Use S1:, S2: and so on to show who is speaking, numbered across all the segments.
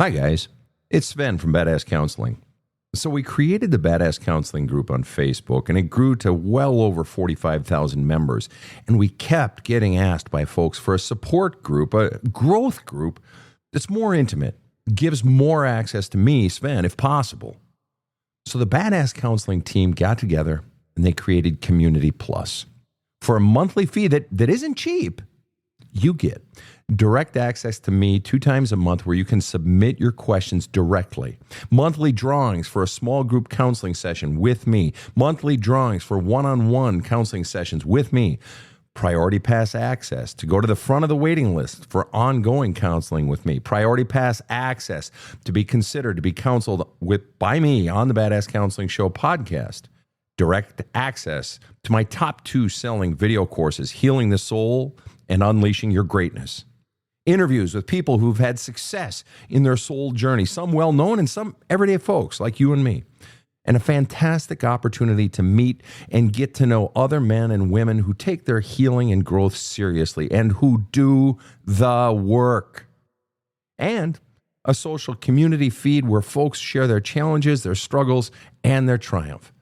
S1: Hi, guys. It's Sven from Badass Counseling. So we created the Badass Counseling group on Facebook, and it grew to well over 45,000 members. And we kept getting asked by folks for a support group, a growth group that's more intimate, gives more access to me, Sven, if possible. So the Badass Counseling team got together, and they created Community Plus. For a monthly fee that isn't cheap, you get direct access to me 2 times a month where you can submit your questions directly. Monthly drawings for a small group counseling session with me. Monthly drawings for one-on-one counseling sessions with me. Priority Pass access to go to the front of the waiting list for ongoing counseling with me. Priority Pass access to be considered to be counseled by me on the Badass Counseling Show podcast. Direct access to my top 2 selling video courses, Healing the Soul and Unleashing Your Greatness. Interviews with people who've had success in their soul journey, some well-known and some everyday folks like you and me. And a fantastic opportunity to meet and get to know other men and women who take their healing and growth seriously and who do the work. And a social community feed where folks share their challenges, their struggles, and their triumph.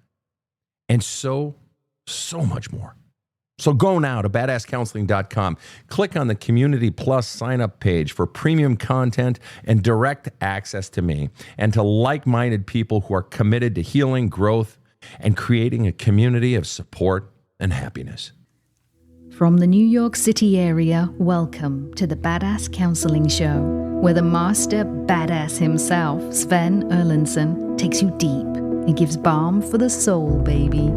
S1: And so much more. So go now to badasscounseling.com. Click on the Community Plus sign-up page for premium content and direct access to me and to like-minded people who are committed to healing, growth, and creating a community of support and happiness.
S2: From the New York City area, welcome to the Badass Counseling Show, where the master badass himself, Sven Erlandson, takes you deep and gives balm for the soul, baby.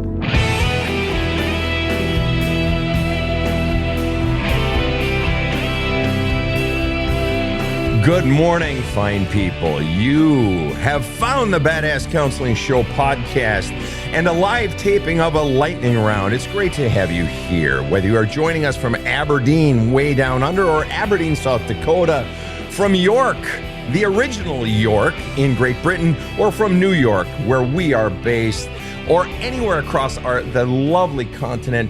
S1: Good morning, fine people. You have found the Badass Counseling Show podcast and a live taping of a lightning round. It's great to have you here, whether you are joining us from Aberdeen, way down under, or Aberdeen, South Dakota, from York, the original York in Great Britain, or from New York, where we are based, or anywhere across the lovely country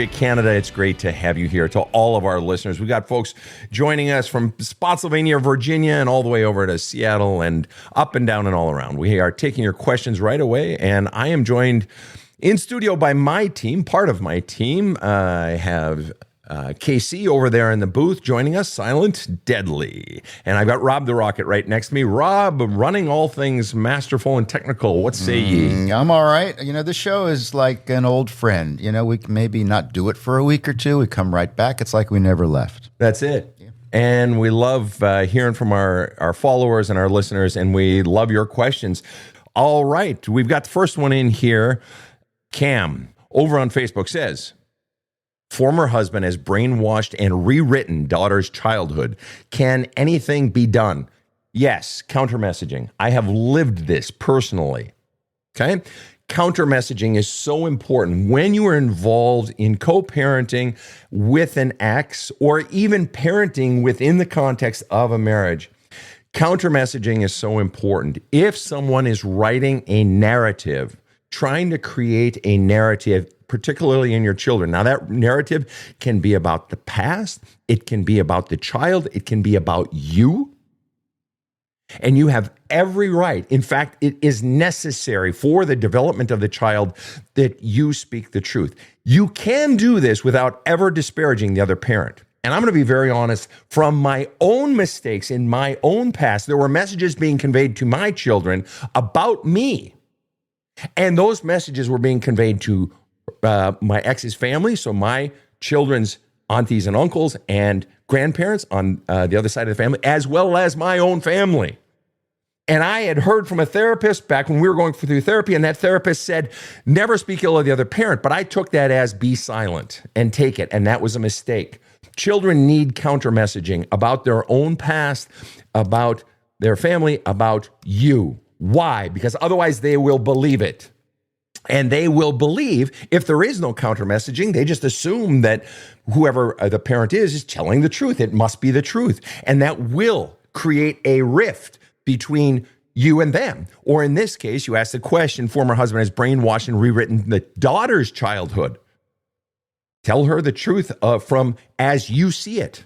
S1: of Canada. It's great to have you here. To all of our listeners, we got folks joining us from Spotsylvania, Virginia, and all the way over to Seattle and up and down and all around. We are taking your questions right away, and I am joined in studio by my team, part of my team. I have KC over there in the booth joining us, silent, deadly. And I've got Rob the Rocket right next to me. Rob, running all things masterful and technical. What say ye?
S3: I'm all right. You know, this show is like an old friend. You know, we can maybe not do it for a week or two. We come right back. It's like we never left.
S1: That's it. Yeah. And we love hearing from our followers and our listeners, and we love your questions. All right. We've got the first one in here. Cam, over on Facebook, says, former husband has brainwashed and rewritten daughter's childhood. Can anything be done? Yes, counter messaging. I have lived this personally. Okay? Counter messaging is so important when you are involved in co-parenting with an ex or even parenting within the context of a marriage. Counter messaging is so important. If someone is writing a narrative, trying to create a narrative, particularly in your children. Now, that narrative can be about the past. It can be about the child. It can be about you. And you have every right. In fact, it is necessary for the development of the child that you speak the truth. You can do this without ever disparaging the other parent. And I'm going to be very honest, from my own mistakes in my own past, there were messages being conveyed to my children about me. And those messages were being conveyed to my ex's family, so my children's aunties and uncles and grandparents on the other side of the family, as well as my own family. And I had heard from a therapist back when we were going through therapy, and that therapist said, never speak ill of the other parent. But I took that as be silent and take it, and that was a mistake. Children need counter messaging about their own past, about their family, about you. Why? Because otherwise they will believe it. And they will believe if there is no counter messaging, they just assume that whoever the parent is telling the truth. It must be the truth. And that will create a rift between you and them. Or in this case, you ask the question, former husband has brainwashed and rewritten the daughter's childhood. Tell her the truth from as you see it.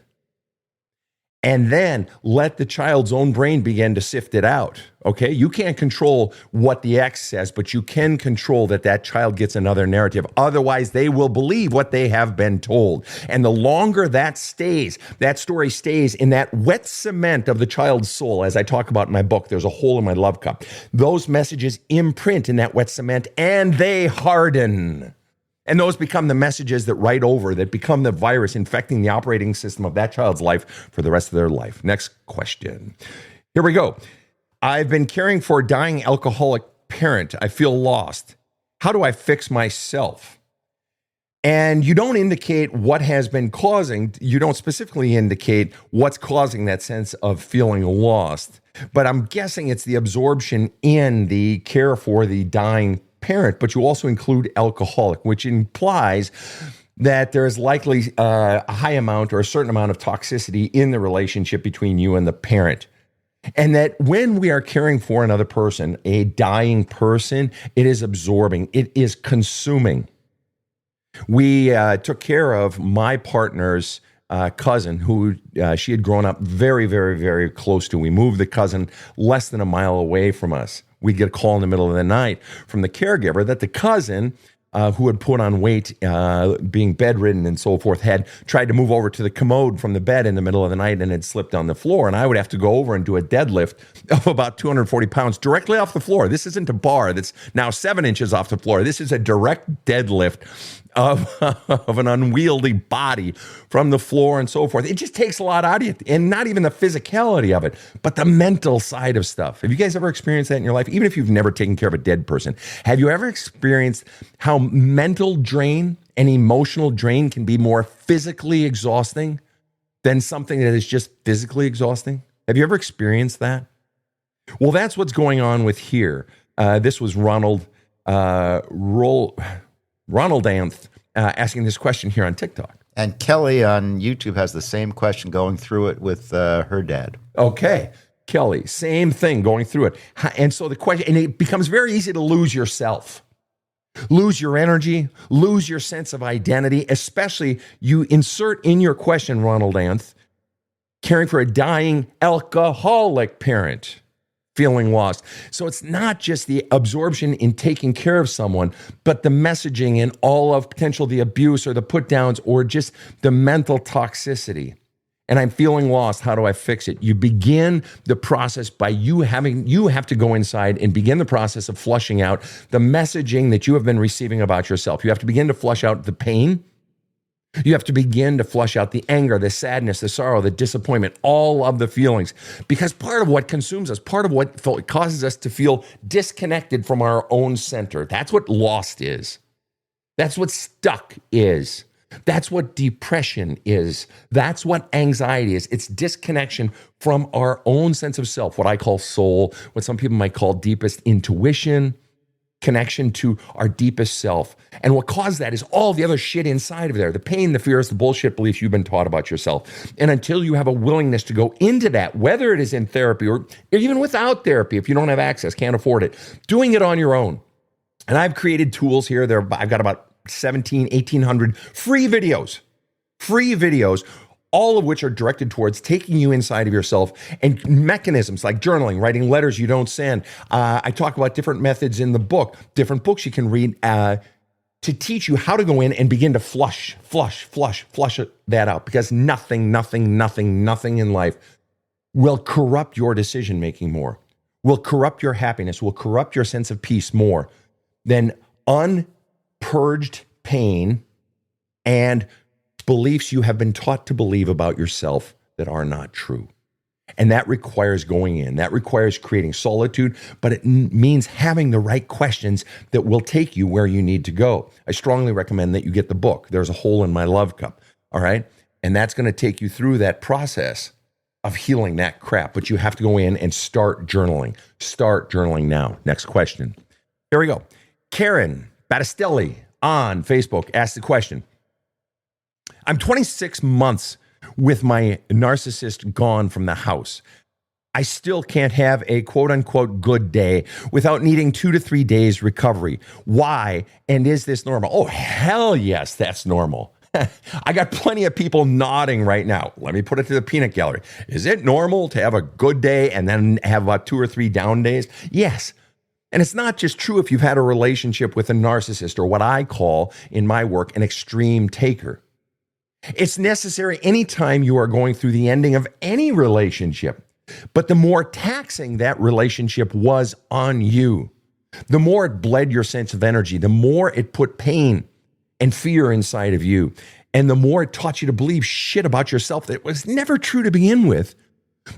S1: and then let the child's own brain begin to sift it out. Okay, you can't control what the ex says, but you can control that child gets another narrative. Otherwise, they will believe what they have been told. And the longer that story stays in that wet cement of the child's soul, as I talk about in my book, There's a Hole in My Love Cup, those messages imprint in that wet cement and they harden. And those become the messages that write over, that become the virus infecting the operating system of that child's life for the rest of their life. Next question. Here we go. I've been caring for a dying alcoholic parent. I feel lost. How do I fix myself? And you don't indicate what has been causing, you don't specifically indicate what's causing that sense of feeling lost. But I'm guessing it's the absorption in the care for the dying parent, but you also include alcoholic, which implies that there is likely a high amount or a certain amount of toxicity in the relationship between you and the parent. And that when we are caring for another person, a dying person, it is absorbing, it is consuming. We took care of my partner's cousin, who she had grown up very, very, very close to. We moved the cousin less than a mile away from us. We'd get a call in the middle of the night from the caregiver that the cousin, who had put on weight, being bedridden and so forth, had tried to move over to the commode from the bed in the middle of the night and had slipped on the floor. And I would have to go over and do a deadlift of about 240 pounds directly off the floor. This isn't a bar that's now 7 inches off the floor. This is a direct deadlift of an unwieldy body from the floor and so forth. It just takes a lot out of you, and not even the physicality of it, but the mental side of stuff. Have you guys ever experienced that in your life? Even if you've never taken care of a dead person, have you ever experienced how mental drain and emotional drain can be more physically exhausting than something that is just physically exhausting? Have you ever experienced that? Well, that's what's going on with here. This was Ronald Anth asking this question here on TikTok.
S3: And Kelly on YouTube has the same question, going through it with her dad.
S1: Okay. Kelly, same thing, going through it. And so the question, and it becomes very easy to lose yourself, lose your energy, lose your sense of identity, especially you insert in your question, Ronald Anth, caring for a dying alcoholic parent, feeling lost. So it's not just the absorption in taking care of someone, but the messaging and all of potential the abuse or the put downs or just the mental toxicity. And I'm feeling lost. How do I fix it? You begin the process by you have to go inside and begin the process of flushing out the messaging that you have been receiving about yourself. You have to begin to flush out the pain. You have to begin to flush out the anger, the sadness, the sorrow, the disappointment, all of the feelings. Because part of what consumes us, part of what causes us to feel disconnected from our own center, that's what lost is. That's what stuck is. That's what depression is. That's what anxiety is. It's disconnection from our own sense of self, what I call soul, what some people might call deepest intuition, connection to our deepest self. And what caused that is all the other shit inside of there, the pain, the fears, the bullshit beliefs you've been taught about yourself. And until you have a willingness to go into that, whether it is in therapy or even without therapy, if you don't have access, can't afford it, doing it on your own. And I've created tools here. I've got about 1,800 free videos, all of which are directed towards taking you inside of yourself, and mechanisms like journaling, writing letters you don't send. I talk about different methods in the book, different books you can read to teach you how to go in and begin to flush that out, because nothing in life will corrupt your decision-making more, will corrupt your happiness, will corrupt your sense of peace more than unpurged pain and beliefs you have been taught to believe about yourself that are not true. And that requires going in. That requires creating solitude, but it means having the right questions that will take you where you need to go. I strongly recommend that you get the book, There's a Hole in My Love Cup, all right? And that's going to take you through that process of healing that crap, but you have to go in and start journaling. Start journaling now. Next question. Here we go. Karen Battistelli on Facebook asked the question, I'm 26 months with my narcissist gone from the house. I still can't have a quote unquote good day without needing 2 to 3 days recovery. Why? And is this normal? Oh, hell yes, that's normal. I got plenty of people nodding right now. Let me put it to the peanut gallery. Is it normal to have a good day and then have about 2 or 3 down days? Yes. And it's not just true if you've had a relationship with a narcissist or what I call in my work an extreme taker. It's necessary anytime you are going through the ending of any relationship. But the more taxing that relationship was on you, the more it bled your sense of energy, the more it put pain and fear inside of you, and the more it taught you to believe shit about yourself that was never true to begin with,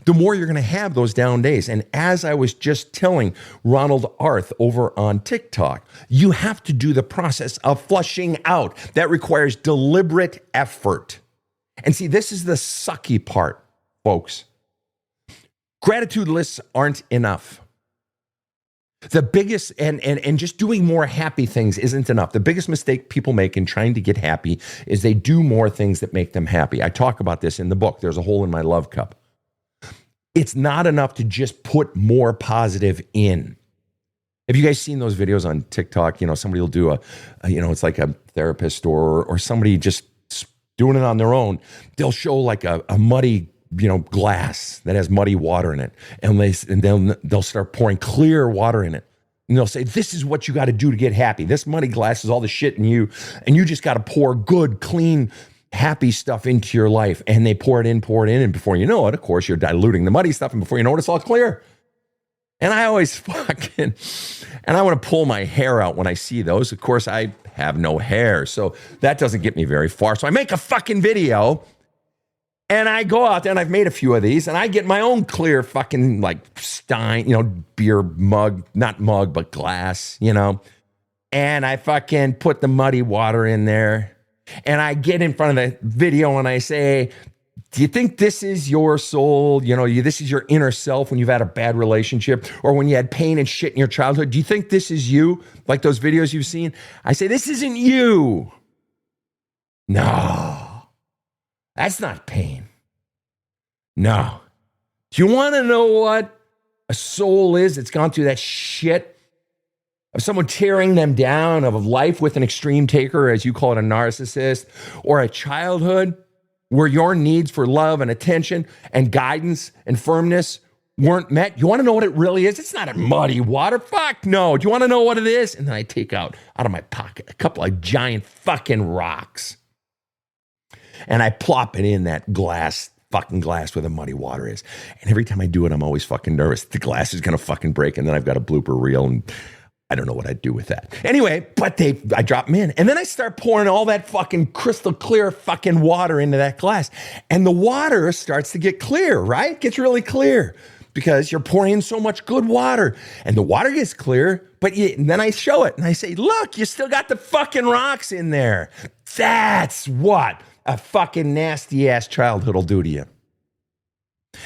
S1: the more you're going to have those down days. And as I was just telling Ronald Arth over on TikTok, you have to do the process of flushing out. That requires deliberate effort. And see, this is the sucky part, folks. Gratitude lists aren't enough. The biggest, and just doing more happy things isn't enough. The biggest mistake people make in trying to get happy is they do more things that make them happy. I talk about this in the book, There's a Hole in My Love Cup. It's not enough to just put more positive in. Have you guys seen those videos on TikTok? You know, somebody will do it's like a therapist or somebody just doing it on their own. They'll show like a muddy, glass that has muddy water in it. And they'll start pouring clear water in it. And they'll say, this is what you got to do to get happy. This muddy glass is all the shit in you. And you just got to pour good, clean, happy stuff into your life. And they pour it in. And before you know it, of course, you're diluting the muddy stuff. And before you know it, it's all clear. And I always and I want to pull my hair out when I see those. Of course, I have no hair. So that doesn't get me very far. So I make a fucking video. And I go out there, and I've made a few of these, and I get my own clear fucking like Stein, beer mug, not mug, but glass, and I fucking put the muddy water in there, and I get in front of the video and I say, do you think this is your soul? This is your inner self when you've had a bad relationship or when you had pain and shit in your childhood. Do you think this is you? Like those videos you've seen? I say, this isn't you. No. That's not pain. No. Do you want to know what a soul is that's gone through that shit of someone tearing them down, of a life with an extreme taker, as you call it, a narcissist, or a childhood where your needs for love and attention and guidance and firmness weren't met? You want to know what it really is? It's not a muddy water. Fuck no. Do you want to know what it is? And then I take out of my pocket a couple of giant fucking rocks. And I plop it in that fucking glass where the muddy water is. And every time I do it, I'm always fucking nervous. The glass is going to fucking break. And then I've got a blooper reel. And I don't know what I'd do with that. Anyway, but I drop them in. And then I start pouring all that fucking crystal clear fucking water into that glass. And the water starts to get clear, right? Gets really clear because you're pouring in so much good water. And the water gets clear. And then I show it. And I say, look, you still got the fucking rocks in there. That's what a fucking nasty ass childhood will do to you.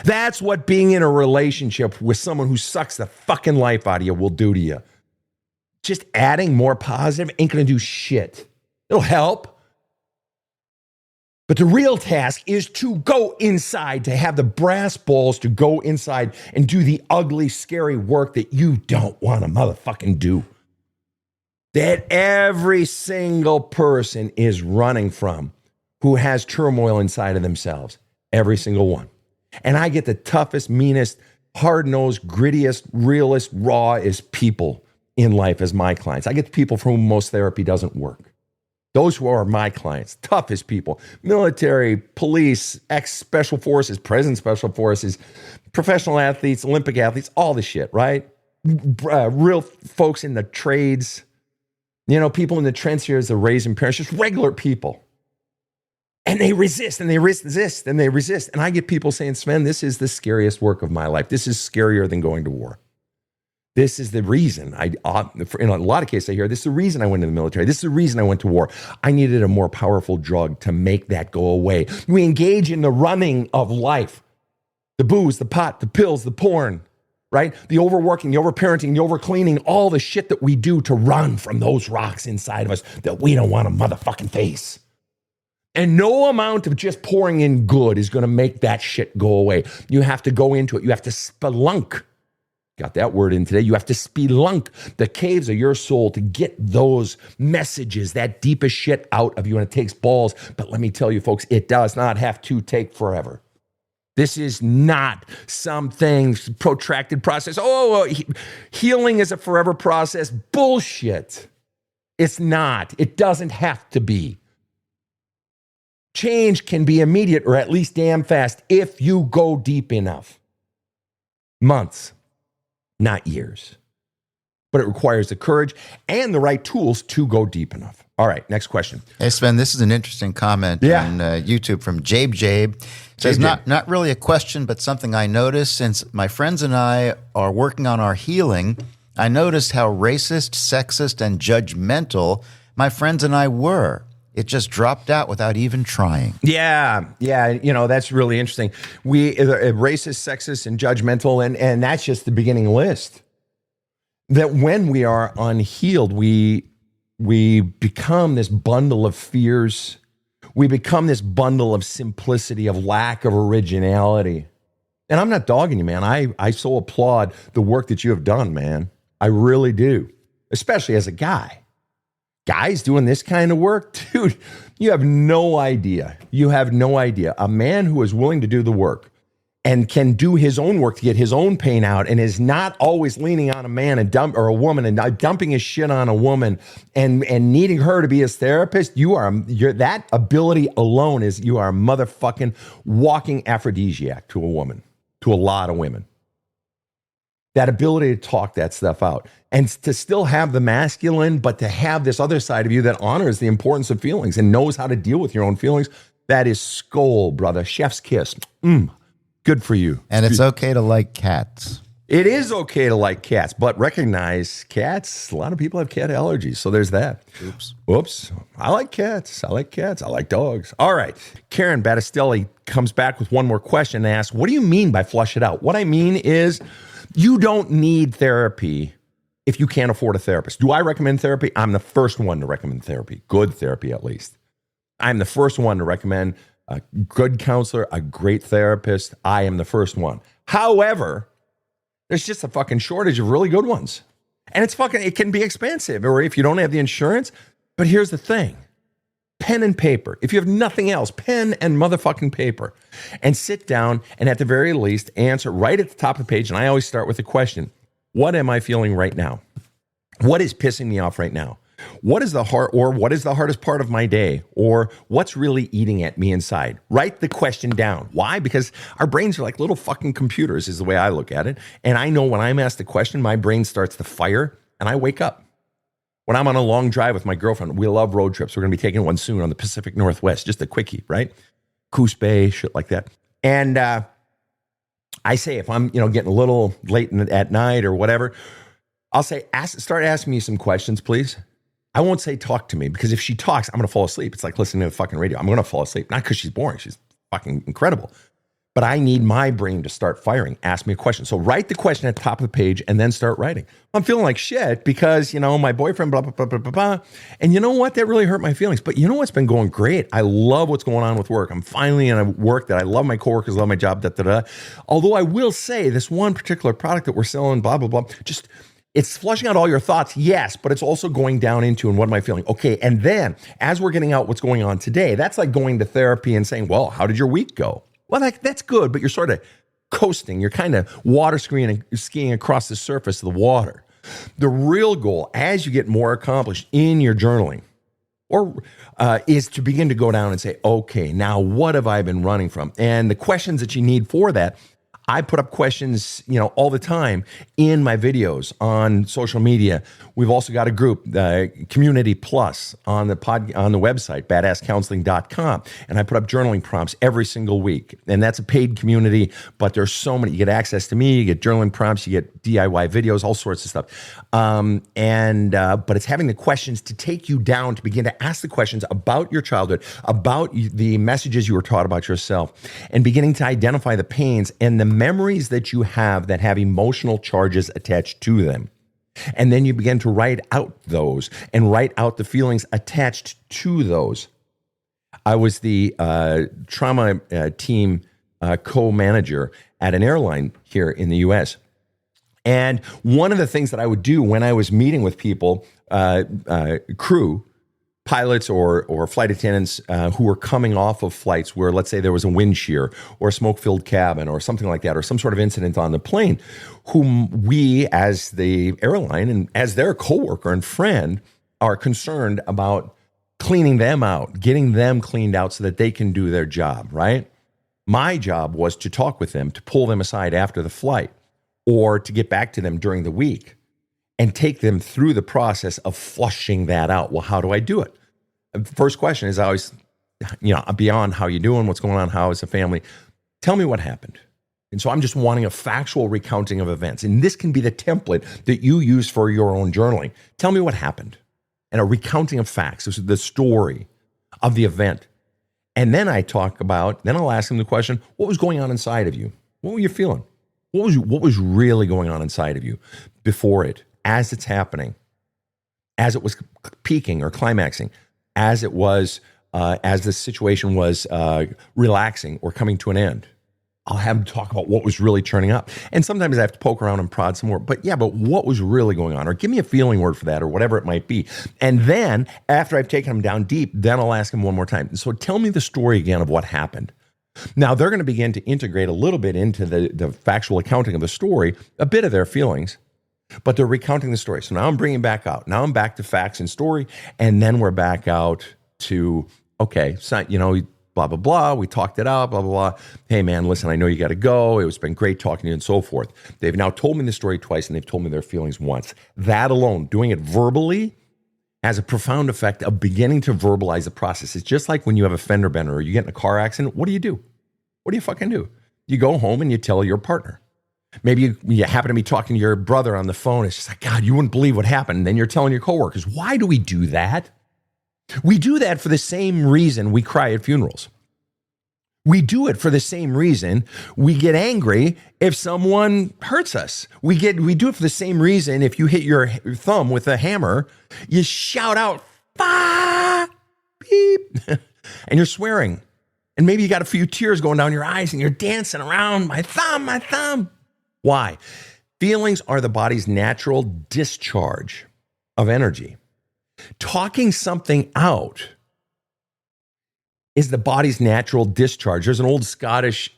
S1: That's what being in a relationship with someone who sucks the fucking life out of you will do to you. Just adding more positive ain't gonna do shit. It'll help. But the real task is to go inside, to have the brass balls to go inside and do the ugly, scary work that you don't want to motherfucking do. That every single person is running from, who has turmoil inside of themselves. Every single one. And I get the toughest, meanest, hard-nosed, grittiest, realest, rawest people in life as my clients. I get the people for whom most therapy doesn't work. Those who are my clients, toughest people, military, police, ex-special forces, present special forces, professional athletes, Olympic athletes, all the shit, right? Real folks in the trades, people in the trench here as the raising parents, just regular people. And they resist, and they resist, and they resist. And I get people saying, Sven, this is the scariest work of my life. This is scarier than going to war. This is the reason in a lot of cases I hear, this is the reason I went to the military. This is the reason I went to war. I needed a more powerful drug to make that go away. We engage in the running of life. The booze, the pot, the pills, the porn, right? The overworking, the overparenting, the overcleaning, all the shit that we do to run from those rocks inside of us that we don't want to motherfucking face. And no amount of just pouring in good is going to make that shit go away. You have to go into it. You have to spelunk. Got that word in today. You have to spelunk the caves of your soul to get those messages, that deepest shit out of you. And it takes balls. But let me tell you, folks, it does not have to take forever. This is not something protracted process. Healing is a forever process. Bullshit. It's not. It doesn't have to be. Change can be immediate or at least damn fast if you go deep enough. Months, not years. But it requires the courage and the right tools to go deep enough. All right, next question.
S3: Hey, Sven, this is an interesting comment on YouTube from Jabe. It says, not really a question, but something I noticed since my friends and I are working on our healing. I noticed how racist, sexist, and judgmental my friends and I were. It just dropped out without even trying.
S1: Yeah. That's really interesting. We racist, sexist, and judgmental, and that's just the beginning list. That when we are unhealed, we become this bundle of fears. We become this bundle of simplicity, of lack of originality. And I'm not dogging you, man. I so applaud the work that you have done, man. I really do, especially as a guy. Guys doing this kind of work, dude, you have no idea. You have no idea. A man who is willing to do the work and can do his own work to get his own pain out and is not always leaning on a man or a woman and dumping his shit on a woman and needing her to be his therapist, that ability alone you are a motherfucking walking aphrodisiac to a woman, to a lot of women. That ability to talk that stuff out and to still have the masculine, but to have this other side of you that honors the importance of feelings and knows how to deal with your own feelings. That is skull, brother. Chef's kiss. Good for you.
S3: And it's okay to like cats.
S1: It is okay to like cats, but recognize cats. A lot of people have cat allergies. So there's that. Oops. I like cats. I like dogs. All right. Karen Battistelli comes back with one more question and asks, what do you mean by flush it out? What I mean is, you don't need therapy if you can't afford a therapist. Do I recommend therapy? I'm the first one to recommend therapy. Good therapy, at least. I'm the first one to recommend a good counselor, a great therapist. I am the first one. However, there's just a fucking shortage of really good ones. And it can be expensive, or if you don't have the insurance. But here's the thing. Pen and paper. If you have nothing else, pen and motherfucking paper. And sit down and at the very least answer right at the top of the page. And I always start with the question, what am I feeling right now? What is pissing me off right now? What is the hardest part of my day? Or what's really eating at me inside? Write the question down. Why? Because our brains are like little fucking computers is the way I look at it. And I know when I'm asked a question, my brain starts to fire and I wake up. When I'm on a long drive with my girlfriend, we love road trips. We're going to be taking one soon on the Pacific Northwest, just a quickie, right? Coos Bay, shit like that. And I say, if I'm getting a little late at night or whatever, I'll say, start asking me some questions, please. I won't say talk to me, because if she talks, I'm going to fall asleep. It's like listening to the fucking radio. I'm going to fall asleep. Not because she's boring. She's fucking incredible. But I need my brain to start firing. Ask me a question. So write the question at the top of the page and then start writing. I'm feeling like shit because, my boyfriend, blah, blah, blah, blah, blah, blah. And you know what? That really hurt my feelings. But you know what's been going great? I love what's going on with work. I'm finally in a work that I love my coworkers, love my job, da, da, da. Although I will say this one particular product that we're selling, blah, blah, blah, it's flushing out all your thoughts, yes, but it's also going down into, and what am I feeling? Okay, and then as we're getting out what's going on today, that's like going to therapy and saying, well, how did your week go? Well, that's good, but you're sort of coasting. You're kind of water skiing across the surface of the water. The real goal, as you get more accomplished in your journaling, is to begin to go down and say, okay, now what have I been running from? And the questions that you need for that, I put up questions, all the time in my videos on social media. We've also got a group, Community Plus, on the website, badasscounseling.com. And I put up journaling prompts every single week. And that's a paid community, but there's so many. You get access to me, you get journaling prompts, you get DIY videos, all sorts of stuff. But it's having the questions to take you down to begin to ask the questions about your childhood, about the messages you were taught about yourself, and beginning to identify the pains and the memories that you have that have emotional charges attached to them. And then you begin to write out those and write out the feelings attached to those. I was the trauma team co-manager at an airline here in the U.S. And one of the things that I would do when I was meeting with people, crew, pilots or flight attendants who were coming off of flights where, let's say, there was a wind shear or a smoke-filled cabin or something like that, or some sort of incident on the plane, whom we as the airline and as their coworker and friend are concerned about cleaning them out, getting them cleaned out so that they can do their job, right? My job was to talk with them, to pull them aside after the flight, or to get back to them during the week and take them through the process of flushing that out. Well, how do I do it? The first question is always, beyond how you doing, what's going on, how is the family? Tell me what happened. And so I'm just wanting a factual recounting of events. And this can be the template that you use for your own journaling. Tell me what happened. And a recounting of facts. This is the story of the event. And then I'll ask them the question, what was going on inside of you? What were you feeling? What was really going on inside of you before it, as it's happening, as it was peaking or climaxing, as it was, as the situation was relaxing or coming to an end? I'll have them talk about what was really turning up. And sometimes I have to poke around and prod some more. But what was really going on? Or give me a feeling word for that, or whatever it might be. And then after I've taken them down deep, then I'll ask them one more time. So tell me the story again of what happened. Now they're going to begin to integrate a little bit into the factual accounting of the story, a bit of their feelings, but they're recounting the story. So now I'm bringing back out. Now I'm back to facts and story. And then we're back out to, okay, so, blah, blah, blah. We talked it out, blah, blah, blah. Hey, man, listen, I know you got to go. It's been great talking to you and so forth. They've now told me the story twice, and they've told me their feelings once. That alone, doing it verbally, has a profound effect of beginning to verbalize the process. It's just like when you have a fender bender or you get in a car accident. What do you do? What do you fucking do? You go home and you tell your partner. Maybe you happen to be talking to your brother on the phone. It's just like, God, you wouldn't believe what happened. And then you're telling your coworkers. Why do we do that? We do that for the same reason we cry at funerals. We do it for the same reason we get angry if someone hurts us. We do it for the same reason if you hit your thumb with a hammer, you shout out, "Bah!" Beep, and you're swearing. And maybe you got a few tears going down your eyes and you're dancing around, my thumb. Why? Feelings are the body's natural discharge of energy. Talking something out is the body's natural discharge. There's an old Scottish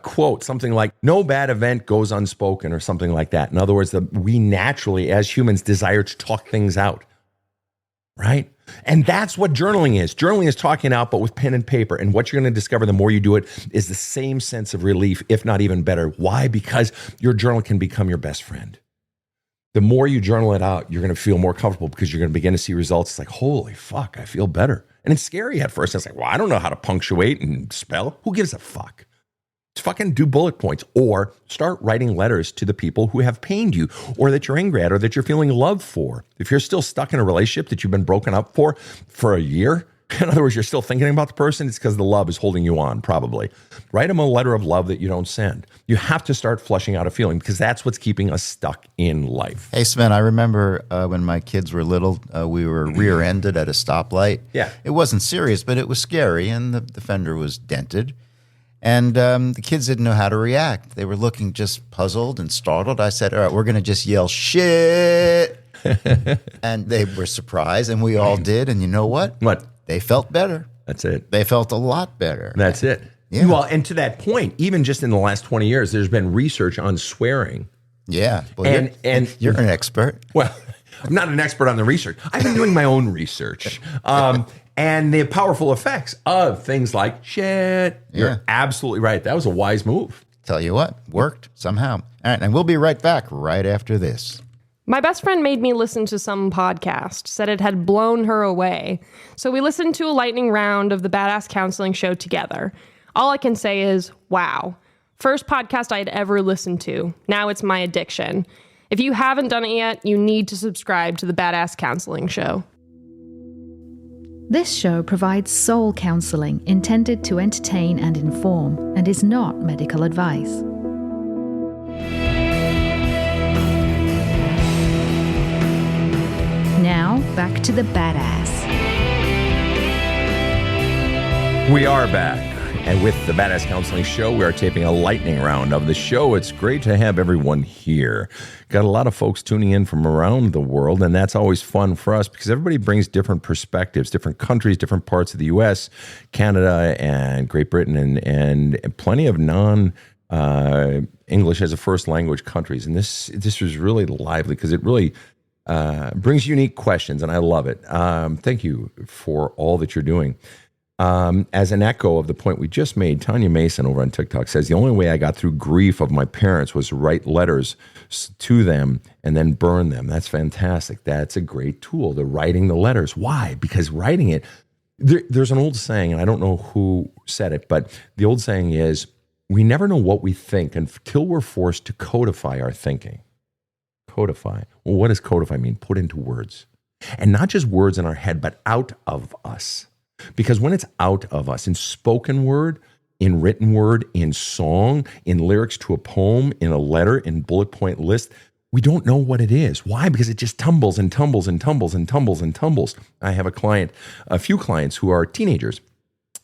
S1: quote, something like, no bad event goes unspoken, or something like that. In other words, we naturally, as humans, desire to talk things out, right? And that's what journaling is. Journaling is talking out, but with pen and paper. And what you're going to discover the more you do it is the same sense of relief, if not even better. Why? Because your journal can become your best friend. The more you journal it out, you're going to feel more comfortable because you're going to begin to see results. It's like, holy fuck, I feel better. And it's scary at first. It's like, well, I don't know how to punctuate and spell. Who gives a fuck? Just fucking do bullet points, or start writing letters to the people who have pained you, or that you're angry at, or that you're feeling love for. If you're still stuck in a relationship that you've been broken up for a year, in other words, you're still thinking about the person, it's because the love is holding you on, probably. Write them a letter of love that you don't send. You have to start flushing out a feeling, because that's what's keeping us stuck in life.
S3: Hey, Sven, I remember when my kids were little, we were rear-ended at a stoplight.
S1: Yeah.
S3: It wasn't serious, but it was scary, and the fender was dented. And the kids didn't know how to react. They were looking just puzzled and startled. I said, all right, we're going to just yell, shit. And they were surprised, and we all did. And you know what?
S1: What?
S3: They felt better.
S1: That's it.
S3: They felt a lot better.
S1: That's it.
S3: Yeah.
S1: Well, and to that point, even just in the last 20 years, there's been research on swearing.
S3: Yeah. Well,
S1: and
S3: you're an expert.
S1: Well, I'm not an expert on the research. I've been doing my own research. And the powerful effects of things like shit. You're absolutely right. That was a wise move.
S3: Tell you what, worked somehow. All right, and we'll be right back right after this.
S4: My best friend made me listen to some podcast, said it had blown her away. So we listened to a lightning round of the Badass Counseling Show together. All I can say is, wow. First podcast I'd ever listened to. Now it's my addiction. If you haven't done it yet, you need to subscribe to the Badass Counseling Show.
S2: This show provides soul counseling intended to entertain and inform, and is not medical advice. Now, back to the badass.
S1: We are back. And with the Badass Counseling Show, we are taping a lightning round of the show. It's great to have everyone here. Got a lot of folks tuning in from around the world, and that's always fun for us because everybody brings different perspectives, different countries, different parts of the U.S., Canada, and Great Britain, and plenty of non-English as a first language countries. And this was really lively because it really brings unique questions, and I love it. Thank you for all that you're doing. As an echo of the point we just made, Tanya Mason over on TikTok says, the only way I got through grief of my parents was to write letters to them and then burn them. That's fantastic. That's a great tool, the writing the letters. Why? Because writing it, there's an old saying, and I don't know who said it, but the old saying is, we never know what we think until we're forced to codify our thinking. Codify. Well, what does codify mean? Put into words. And not just words in our head, but out of us. Because when it's out of us, in spoken word, in written word, in song, in lyrics to a poem, in a letter, in bullet point list, we don't know what it is. Why? Because it just tumbles and tumbles and tumbles and tumbles and tumbles. I have a few clients who are teenagers.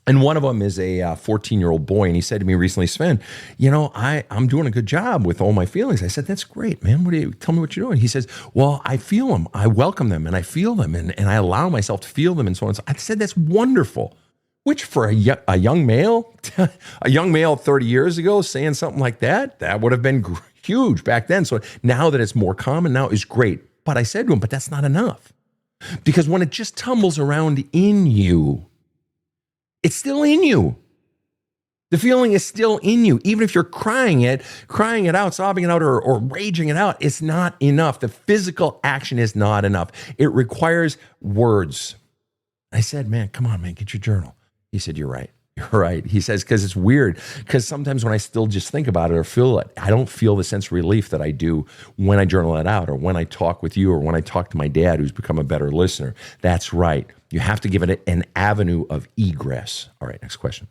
S1: And one of them is a 14-year-old boy, and he said to me recently, Sven, I'm doing a good job with all my feelings. I said, that's great, man. Tell me what you're doing. He says, well, I feel them. I welcome them, and I feel them, and I allow myself to feel them, and so on. So I said, that's wonderful. Which for a young male, 30 years ago saying something like that would have been huge back then. So now that it's more common now is great. But I said to him, but that's not enough. Because when it just tumbles around in you, it's still in you. The feeling is still in you. Even if you're crying it out, sobbing it out, or raging it out, it's not enough. The physical action is not enough. It requires words. I said, man, come on, man, get your journal. He said, you're right. You're right. He says, because it's weird. Because sometimes when I still just think about it or feel it, I don't feel the sense of relief that I do when I journal it out, or when I talk with you, or when I talk to my dad, who's become a better listener. That's right. You have to give it an avenue of egress. All right, next question.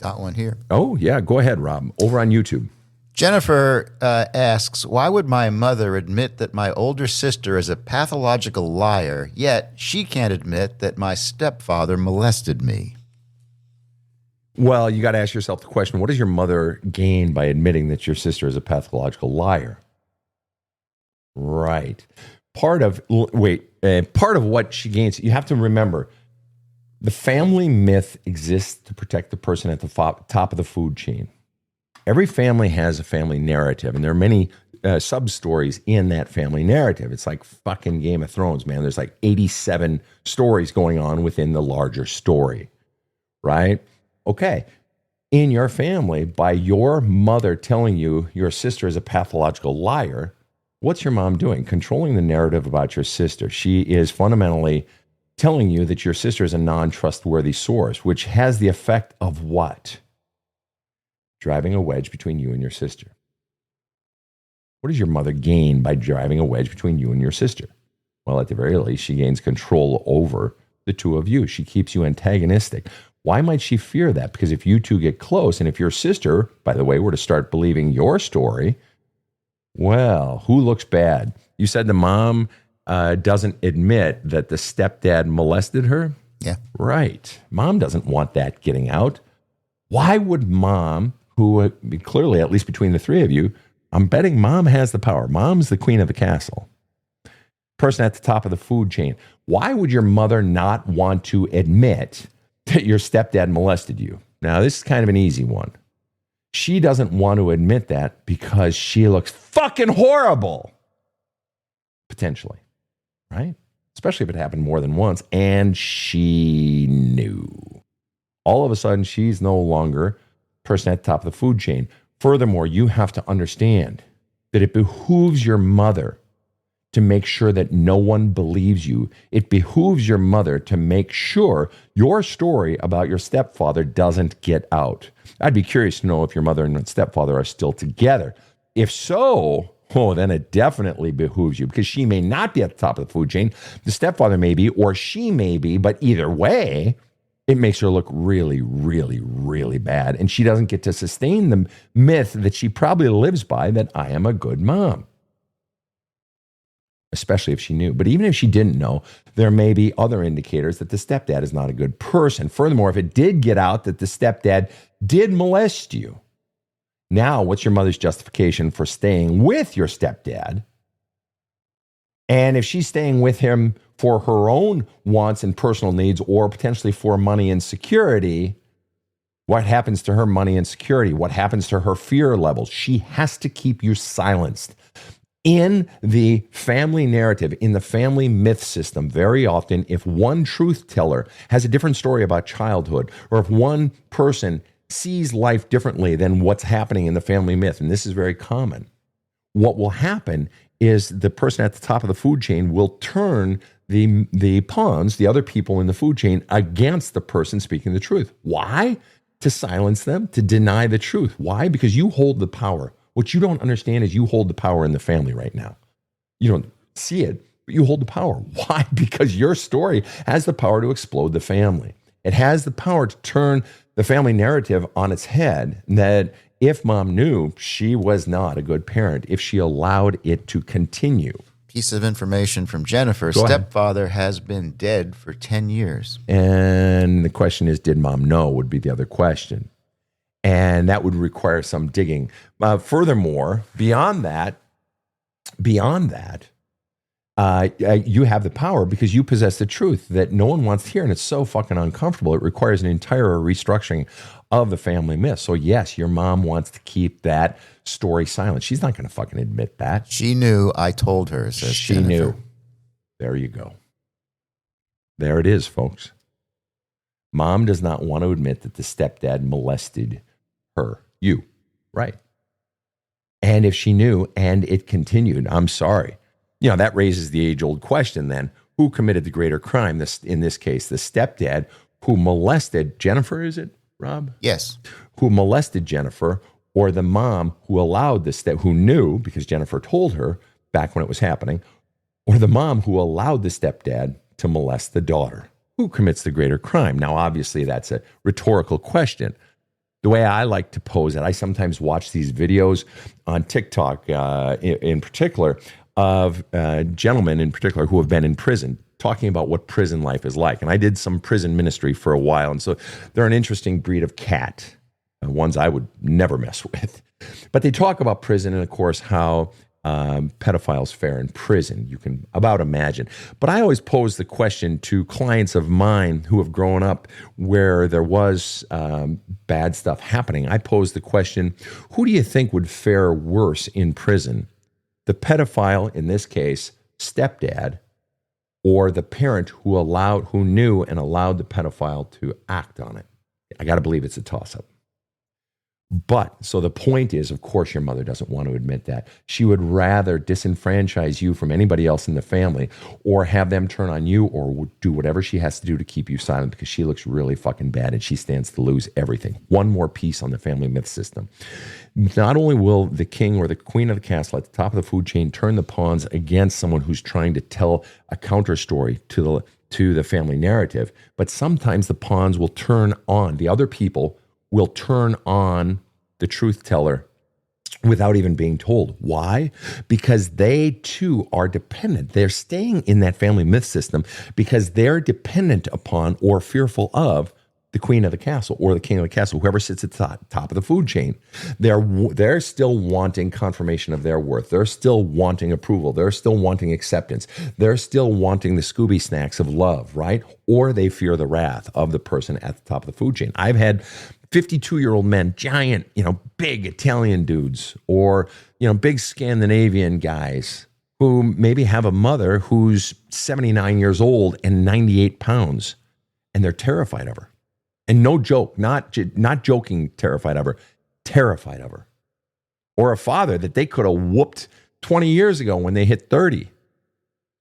S3: Got one here.
S1: Oh, yeah. Go ahead, Rob. Over on YouTube.
S3: Jennifer asks, why would my mother admit that my older sister is a pathological liar, yet she can't admit that my stepfather molested me?
S1: Well, you got to ask yourself the question, what does your mother gain by admitting that your sister is a pathological liar? Right. Part of what she gains, you have to remember, the family myth exists to protect the person at the top of the food chain. Every family has a family narrative, and there are many sub-stories in that family narrative. It's like fucking Game of Thrones, man. There's like 87 stories going on within the larger story, right? Okay. In your family, by your mother telling you your sister is a pathological liar, what's your mom doing? Controlling the narrative about your sister. She is fundamentally telling you that your sister is a non-trustworthy source, which has the effect of what? Driving a wedge between you and your sister. What does your mother gain by driving a wedge between you and your sister? Well, at the very least, she gains control over the two of you. She keeps you antagonistic. Why might she fear that? Because if you two get close, and if your sister, by the way, were to start believing your story, well, who looks bad? You said the mom doesn't admit that the stepdad molested her?
S3: Yeah.
S1: Right. Mom doesn't want that getting out. Why would mom, who clearly, at least between the three of you, I'm betting mom has the power. Mom's the queen of the castle. Person at the top of the food chain. Why would your mother not want to admit that your stepdad molested you? Now, this is kind of an easy one. She doesn't want to admit that because she looks fucking horrible. Potentially, right? Especially if it happened more than once. And she knew. All of a sudden, she's no longer person at the top of the food chain. Furthermore, you have to understand that it behooves your mother to make sure that no one believes you. It behooves your mother to make sure your story about your stepfather doesn't get out. I'd be curious to know if your mother and stepfather are still together. If so, then it definitely behooves you, because she may not be at the top of the food chain. The stepfather may be, or she may be, but either way, it makes her look really, really, really bad. And she doesn't get to sustain the myth that she probably lives by, that I am a good mom. especially if she knew. But even if she didn't know, there may be other indicators that the stepdad is not a good person. Furthermore, if it did get out that the stepdad did molest you, now what's your mother's justification for staying with your stepdad? And if she's staying with him for her own wants and personal needs, or potentially for money and security, what happens to her money and security? What happens to her fear levels? She has to keep you silenced. In the family narrative, in the family myth system, very often, if one truth teller has a different story about childhood, or if one person sees life differently than what's happening in the family myth, and this is very common, what will happen is the person at the top of the food chain will turn the pawns, the other people in the food chain, against the person speaking the truth. Why? To silence them, to deny the truth. Why? Because you hold the power. What you don't understand is you hold the power in the family right now. You don't see it, but you hold the power. Why? Because your story has the power to explode the family. It has the power to turn the family narrative on its head, that if mom knew, she was not a good parent if she allowed it to continue.
S3: Piece of information from Jennifer.
S1: Go
S3: Stepfather has been dead for 10 years.
S1: And the question is, did mom know, would be the other question. And that would require some digging. Furthermore, beyond that, you have the power because you possess the truth that no one wants to hear, and it's so fucking uncomfortable. It requires an entire restructuring of the family myth. So yes, your mom wants to keep that story silent. She's not going to fucking admit that.
S3: She knew. I told her. Says
S1: she
S3: Jennifer.
S1: knew. There you go. There it is, folks. Mom does not want to admit that the stepdad molested her. You. Right. And if she knew and it continued, I'm sorry. You know, that raises the age-old question then. Who committed the greater crime? In this case, the stepdad who molested Jennifer, is it, Rob?
S3: Yes.
S1: Who molested Jennifer, or the mom who allowed who knew because Jennifer told her back when it was happening, or the mom who allowed the stepdad to molest the daughter? Who commits the greater crime? Now, obviously, that's a rhetorical question. The way I like to pose it, I sometimes watch these videos on TikTok in particular of gentlemen in particular who have been in prison, talking about what prison life is like. And I did some prison ministry for a while. And so they're an interesting breed of cat, ones I would never mess with. But they talk about prison and, of course, how pedophiles fare in prison. You can about imagine. But I always pose the question to clients of mine who have grown up where there was bad stuff happening. I pose the question, who do you think would fare worse in prison? The pedophile, in this case, stepdad, or the parent who knew and allowed the pedophile to act on it? I got to believe it's a toss-up. But, so the point is, of course, your mother doesn't want to admit that. She would rather disenfranchise you from anybody else in the family, or have them turn on you, or do whatever she has to do to keep you silent, because she looks really fucking bad and she stands to lose everything. One more piece on the family myth system. Not only will the king or the queen of the castle at the top of the food chain turn the pawns against someone who's trying to tell a counter story to the family narrative, but sometimes the pawns will turn on, the other people will turn on the truth teller without even being told. Why? Because they too are dependent. They're staying in that family myth system because they're dependent upon or fearful of the queen of the castle or the king of the castle, whoever sits at the top of the food chain. They're still wanting confirmation of their worth. They're still wanting approval. They're still wanting acceptance. They're still wanting the Scooby snacks of love, right? Or they fear the wrath of the person at the top of the food chain. I've had 52-year-old men, giant, big Italian dudes, or, big Scandinavian guys who maybe have a mother who's 79 years old and 98 pounds, and they're terrified of her. And no joke, not joking, terrified of her. Or a father that they could have whooped 20 years ago when they hit 30,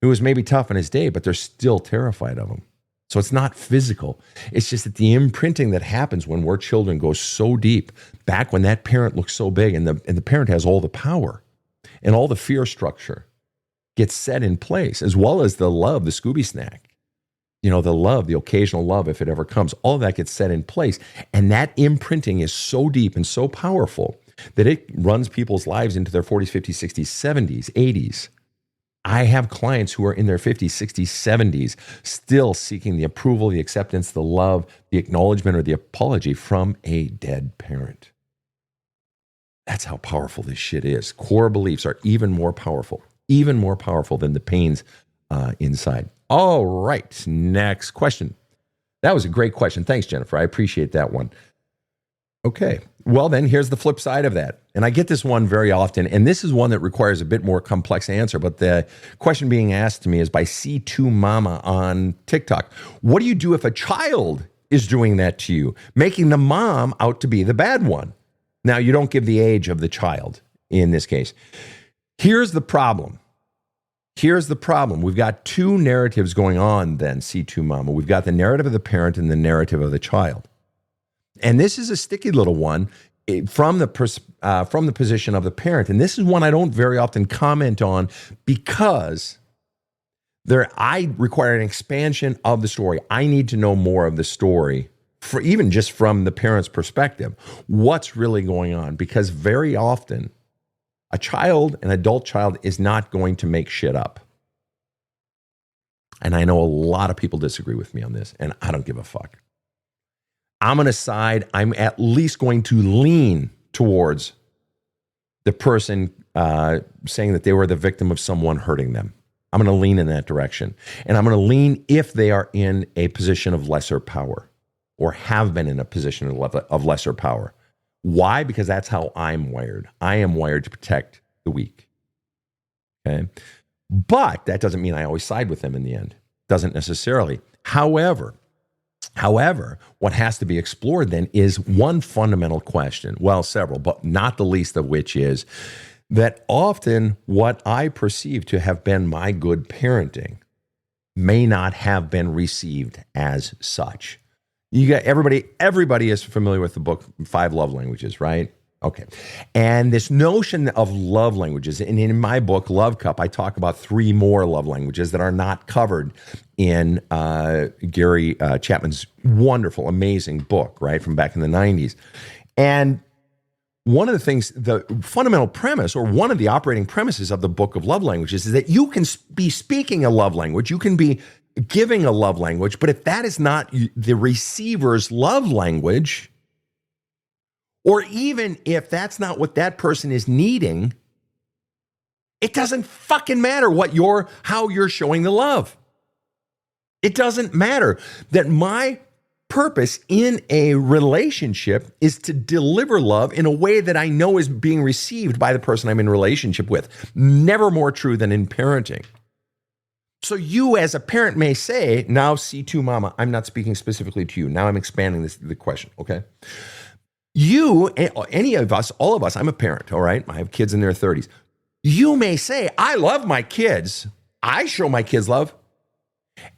S1: who was maybe tough in his day, but they're still terrified of him. So it's not physical. It's just that the imprinting that happens when we're children goes so deep, back when that parent looks so big and the parent has all the power and all the fear structure gets set in place, as well as the love, the Scooby snack. The love, the occasional love, if it ever comes, all of that gets set in place. And that imprinting is so deep and so powerful that it runs people's lives into their 40s, 50s, 60s, 70s, 80s. I have clients who are in their 50s, 60s, 70s, still seeking the approval, the acceptance, the love, the acknowledgement, or the apology from a dead parent. That's how powerful this shit is. Core beliefs are even more powerful than the pains inside. All right, next question. That was a great question. Thanks, Jennifer. I appreciate that one. Okay, well then, here's the flip side of that. And I get this one very often, and this is one that requires a bit more complex answer, but the question being asked to me is by C2 Mama on TikTok. What do you do if a child is doing that to you, making the mom out to be the bad one? Now, you don't give the age of the child in this case. Here's the problem. We've got two narratives going on then, C2 Mama. We've got the narrative of the parent and the narrative of the child. And this is a sticky little one from the position of the parent. And this is one I don't very often comment on because I require an expansion of the story. I need to know more of the story, for even just from the parent's perspective, what's really going on. Because very often, an adult child, is not going to make shit up. And I know a lot of people disagree with me on this, and I don't give a fuck. I'm at least going to lean towards the person saying that they were the victim of someone hurting them. I'm going to lean in that direction. And I'm going to lean if they are in a position of lesser power or have been in a position of lesser power. Why? Because that's how I'm wired. I am wired to protect the weak. Okay? But that doesn't mean I always side with them in the end. Doesn't necessarily. However, what has to be explored then is one fundamental question. Well, several, but not the least of which is that often what I perceive to have been my good parenting may not have been received as such. You got everybody is familiar with the book 5 Love Languages, right? Okay. And this notion of love languages, and in my book, Love Cup, I talk about 3 more love languages that are not covered in Gary Chapman's wonderful, amazing book, right, from back in the 90s. And one of the things, the fundamental premise, or one of the operating premises of the book of love languages is that you can be speaking a love language, you can be giving a love language, but if that is not the receiver's love language, or even if that's not what that person is needing, it doesn't fucking matter how you're showing the love. It doesn't matter. That my purpose in a relationship is to deliver love in a way that I know is being received by the person I'm in relationship with. Never more true than in parenting. So you as a parent may say, now C2 Mama, I'm not speaking specifically to you. Now I'm expanding the question, okay? You, any of us, all of us, I'm a parent, all right? I have kids in their 30s. You may say, I love my kids. I show my kids love.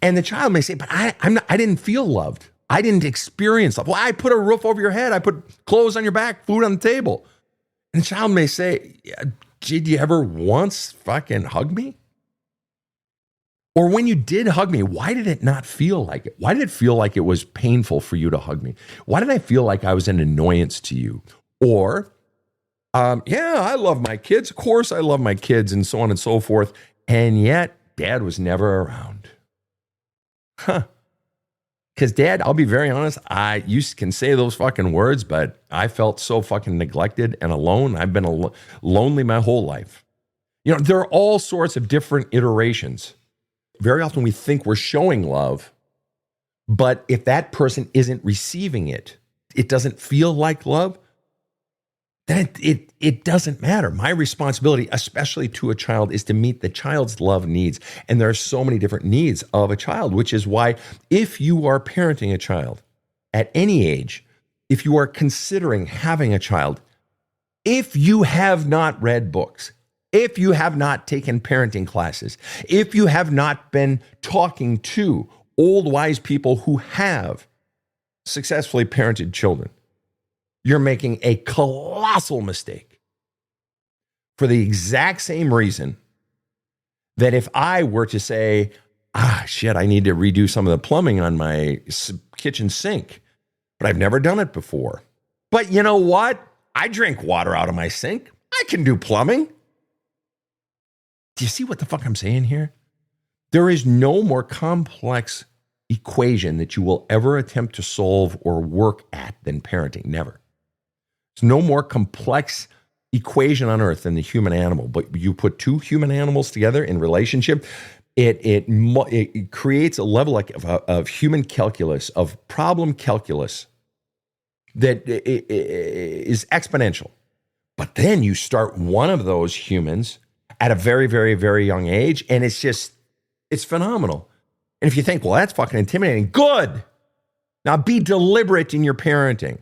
S1: And the child may say, but I didn't feel loved. I didn't experience love. Well, I put a roof over your head. I put clothes on your back, food on the table. And the child may say, did you ever once fucking hug me? Or when you did hug me, why did it not feel like it? Why did it feel like it was painful for you to hug me? Why did I feel like I was an annoyance to you? Or, yeah, I love my kids. Of course I love my kids, and so on and so forth. And yet, Dad was never around. Huh. Because Dad, I'll be very honest, you can say those fucking words, but I felt so fucking neglected and alone. I've been lonely my whole life. You know, there are all sorts of different iterations. Very often we think we're showing love, but if that person isn't receiving it, it doesn't feel like love, then it doesn't matter. My responsibility, especially to a child, is to meet the child's love needs. And there are so many different needs of a child, which is why if you are parenting a child at any age, if you are considering having a child, if you have not read books, if you have not taken parenting classes, if you have not been talking to old, wise people who have successfully parented children, you're making a colossal mistake for the exact same reason that if I were to say, shit, I need to redo some of the plumbing on my kitchen sink, but I've never done it before. But you know what? I drink water out of my sink. I can do plumbing. Do you see what the fuck I'm saying here? There is no more complex equation that you will ever attempt to solve or work at than parenting. Never. There's no more complex equation on earth than the human animal. But you put two human animals together in relationship, it creates a level of human calculus, of problem calculus that is exponential. But then you start one of those humans at a very, very, very young age, and it's phenomenal. And if you think, well, that's fucking intimidating, good. Now be deliberate in your parenting.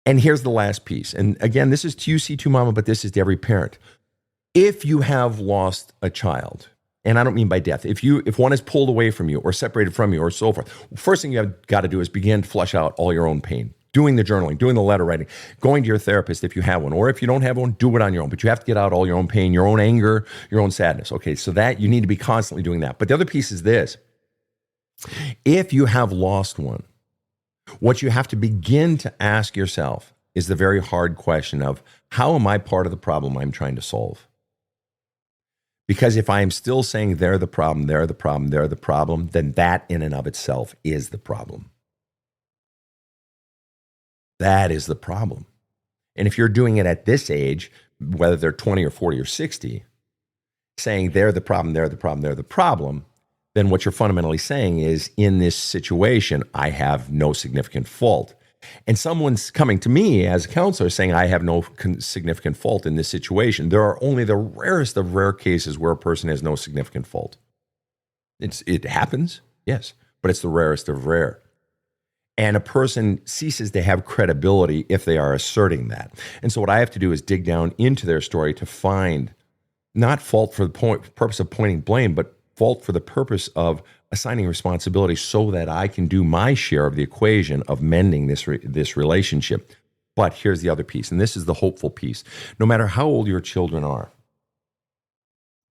S1: And here's the last piece. And again, this is to you, C2 Mama, but this is to every parent. If you have lost a child, and I don't mean by death, if one is pulled away from you or separated from you or so forth, first thing you have got to do is begin to flush out all your own pain. Doing the journaling, doing the letter writing, going to your therapist if you have one, or if you don't have one, do it on your own. But you have to get out all your own pain, your own anger, your own sadness. Okay, so that you need to be constantly doing that. But the other piece is this. If you have lost one, what you have to begin to ask yourself is the very hard question of, how am I part of the problem I'm trying to solve? Because if I am still saying they're the problem, they're the problem, they're the problem, then that in and of itself is the problem. That is the problem. And if you're doing it at this age, whether they're 20 or 40 or 60, saying they're the problem, they're the problem, they're the problem, then what you're fundamentally saying is, in this situation, I have no significant fault. And someone's coming to me as a counselor saying, I have no significant fault in this situation. There are only the rarest of rare cases where a person has no significant fault. It happens, yes, but it's the rarest of rare. And a person ceases to have credibility if they are asserting that. And so what I have to do is dig down into their story to find not fault for the purpose of pointing blame, but fault for the purpose of assigning responsibility so that I can do my share of the equation of mending this relationship. But here's the other piece, and this is the hopeful piece. No matter how old your children are,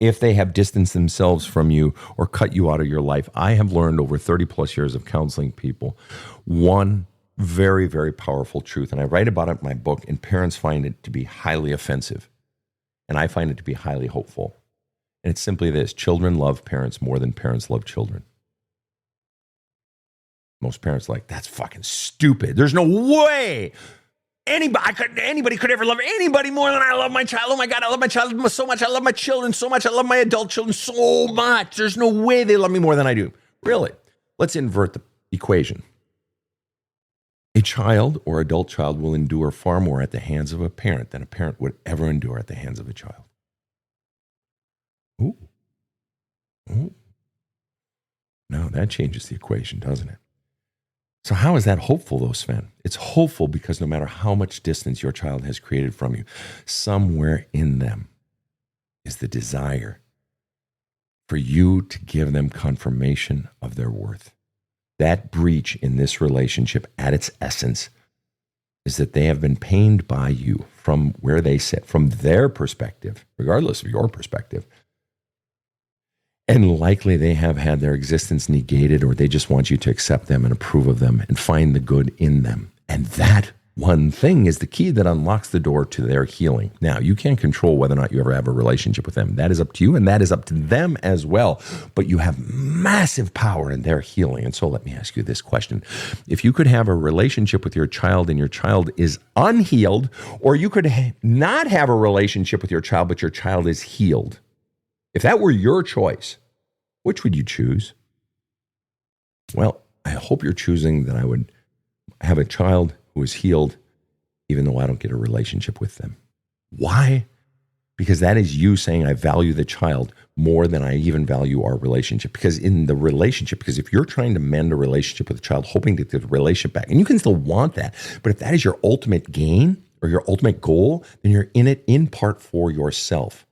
S1: if they have distanced themselves from you or cut you out of your life, I have learned over 30 plus years of counseling people, one very, very powerful truth. And I write about it in my book, and parents find it to be highly offensive. And I find it to be highly hopeful. And it's simply this: children love parents more than parents love children. Most parents are like, that's fucking stupid. There's no way anybody could ever love anybody more than I love my child. Oh my God, I love my child so much. I love my children so much. I love my adult children so much. There's no way they love me more than I do. Really? Let's invert the equation. A child or adult child will endure far more at the hands of a parent than a parent would ever endure at the hands of a child. Ooh. Now that changes the equation, doesn't it? So how is that hopeful, though, Sven? It's hopeful because no matter how much distance your child has created from you, somewhere in them is the desire for you to give them confirmation of their worth. That breach in this relationship at its essence is that they have been pained by you from where they sit, from their perspective, regardless of your perspective. And likely they have had their existence negated, or they just want you to accept them and approve of them and find the good in them. And that one thing is the key that unlocks the door to their healing. Now, you can't control whether or not you ever have a relationship with them. That is up to you, and that is up to them as well. But you have massive power in their healing. And so let me ask you this question. If you could have a relationship with your child and your child is unhealed, or you could not have a relationship with your child, but your child is healed, if that were your choice, which would you choose? Well, I hope you're choosing that I would have a child who is healed, even though I don't get a relationship with them. Why? Because that is you saying I value the child more than I even value our relationship. Because in the relationship, because if you're trying to mend a relationship with a child, hoping to get the relationship back, and you can still want that, but if that is your ultimate gain or your ultimate goal, then you're in it in part for yourself.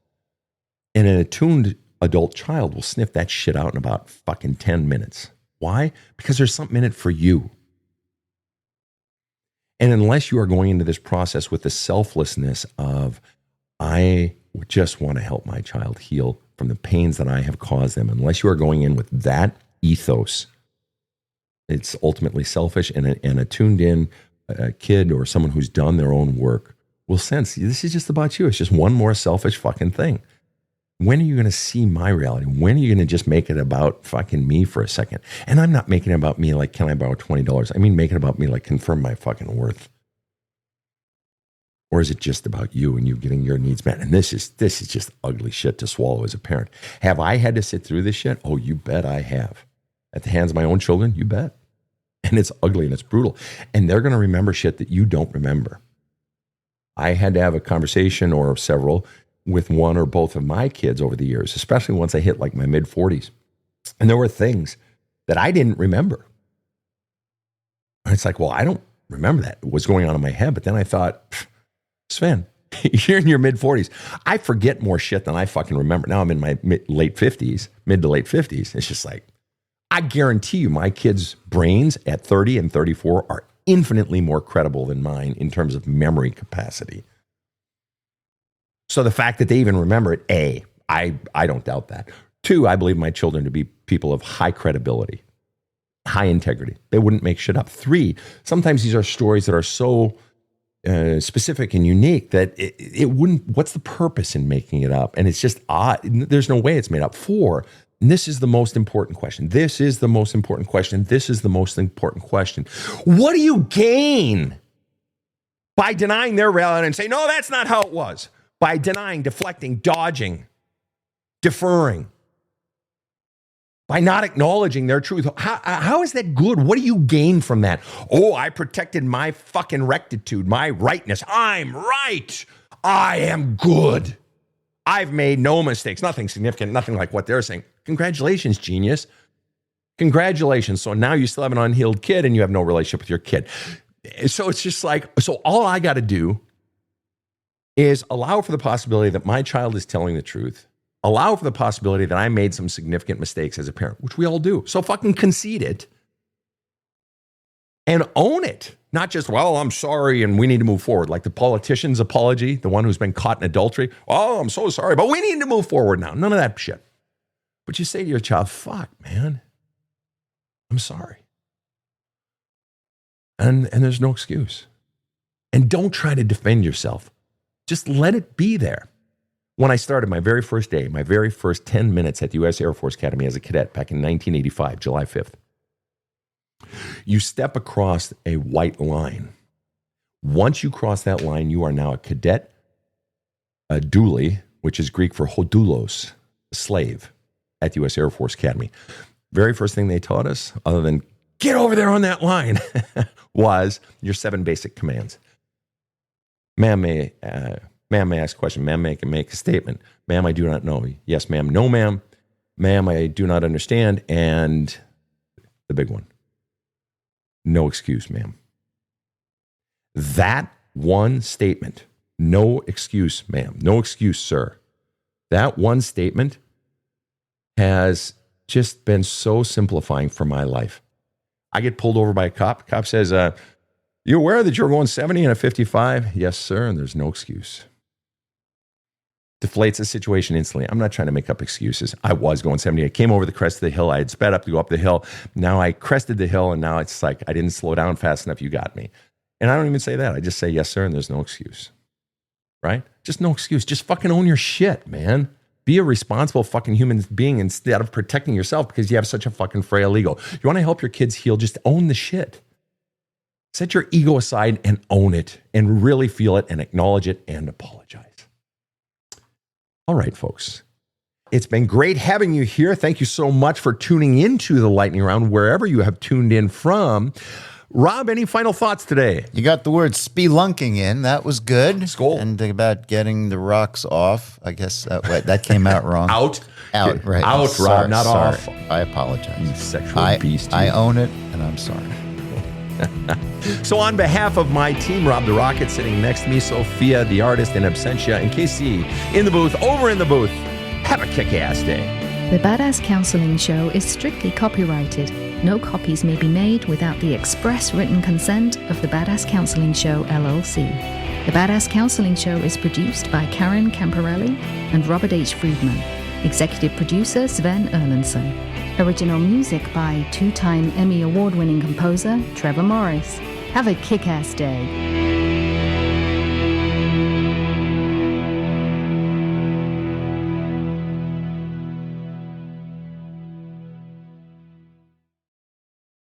S1: And an attuned adult child will sniff that shit out in about fucking 10 minutes. Why? Because there's something in it for you. And unless you are going into this process with the selflessness of, I just want to help my child heal from the pains that I have caused them, unless you are going in with that ethos, it's ultimately selfish, and a tuned in kid or someone who's done their own work will sense this is just about you. It's just one more selfish fucking thing. When are you going to see my reality? When are you going to just make it about fucking me for a second? And I'm not making it about me like, can I borrow $20? I mean, make it about me like, confirm my fucking worth. Or is it just about you and you getting your needs met? And this is just ugly shit to swallow as a parent. Have I had to sit through this shit? Oh, you bet I have. At the hands of my own children, you bet. And it's ugly and it's brutal. And they're going to remember shit that you don't remember. I had to have a conversation or several with one or both of my kids over the years, especially once I hit like my mid-40s. And there were things that I didn't remember. And it's like, well, I don't remember that. It was going on in my head. But then I thought, Sven, you're in your mid-40s. I forget more shit than I fucking remember. Now I'm in my mid to late 50s. It's just like, I guarantee you my kids' brains at 30 and 34 are infinitely more credible than mine in terms of memory capacity. So the fact that they even remember it, A, I don't doubt that. 2, I believe my children to be people of high credibility, high integrity. They wouldn't make shit up. 3, sometimes these are stories that are so specific and unique that it wouldn't, what's the purpose in making it up? And it's just odd. There's no way it's made up. 4, and this is the most important question. This is the most important question. What do you gain by denying their reality and say, no, that's not how it was? By denying, deflecting, dodging, deferring, by not acknowledging their truth. How is that good? What do you gain from that? Oh, I protected my fucking rectitude, my rightness. I'm right. I am good. I've made no mistakes, nothing significant, nothing like what they're saying. Congratulations, genius. Congratulations. So now you still have an unhealed kid and you have no relationship with your kid. So it's just like, so all I got to do is allow for the possibility that my child is telling the truth. Allow for the possibility that I made some significant mistakes as a parent, which we all do. So fucking concede it and own it. Not just, well, I'm sorry and we need to move forward. Like the politician's apology, the one who's been caught in adultery. Oh, I'm so sorry, but we need to move forward now. None of that shit. But you say to your child, fuck, man, I'm sorry. And there's no excuse. And don't try to defend yourself. Just let it be there. When I started my very first day, my very first 10 minutes at the U.S. Air Force Academy as a cadet back in 1985, July 5th, you step across a white line. Once you cross that line, you are now a cadet, a douli, which is Greek for hodulos, a slave at the U.S. Air Force Academy. Very first thing they taught us, other than get over there on that line, was your 7 basic commands. Ma'am, may ask a question. Ma'am, may make a statement. Ma'am, I do not know. Yes, ma'am. No, ma'am. Ma'am, I do not understand. And the big one. No excuse, ma'am. That one statement, no excuse, ma'am. No excuse, sir. That one statement has just been so simplifying for my life. I get pulled over by a cop. The cop says, you aware that you're going 70 and a 55? Yes, sir, and there's no excuse. Deflates the situation instantly. I'm not trying to make up excuses. I was going 70. I came over the crest of the hill. I had sped up to go up the hill. Now I crested the hill, and now it's like I didn't slow down fast enough. You got me. And I don't even say that. I just say, yes, sir, and there's no excuse. Right? Just no excuse. Just fucking own your shit, man. Be a responsible fucking human being instead of protecting yourself because you have such a fucking frail ego. You want to help your kids heal, just own the shit. Set your ego aside and own it and really feel it and acknowledge it and apologize. All right, folks. It's been great having you here. Thank you so much for tuning into the Lightning Round, wherever you have tuned in from. Rob, any final thoughts today?
S3: You got the word spelunking in. That was good.
S1: Skull.
S3: And about getting the rocks off. I guess that came out wrong.
S1: Out,
S3: right.
S1: Out,
S3: Sorry,
S1: Rob, not
S3: sorry.
S1: off.
S3: I apologize.
S1: You sexual beast.
S3: I own it, and I'm sorry.
S1: So on behalf of my team, Rob the Rocket, sitting next to me, Sophia, the artist, and Absentia, and KC in the booth, over in the booth, have a kick-ass day.
S2: The Badass Counseling Show is strictly copyrighted. No copies may be made without the express written consent of the Badass Counseling Show, LLC. The Badass Counseling Show is produced by Karen Camparelli and Robert H. Friedman. Executive producer Sven Erlandson. Original music by 2-time Emmy Award-winning composer Trevor Morris. Have a kick-ass day.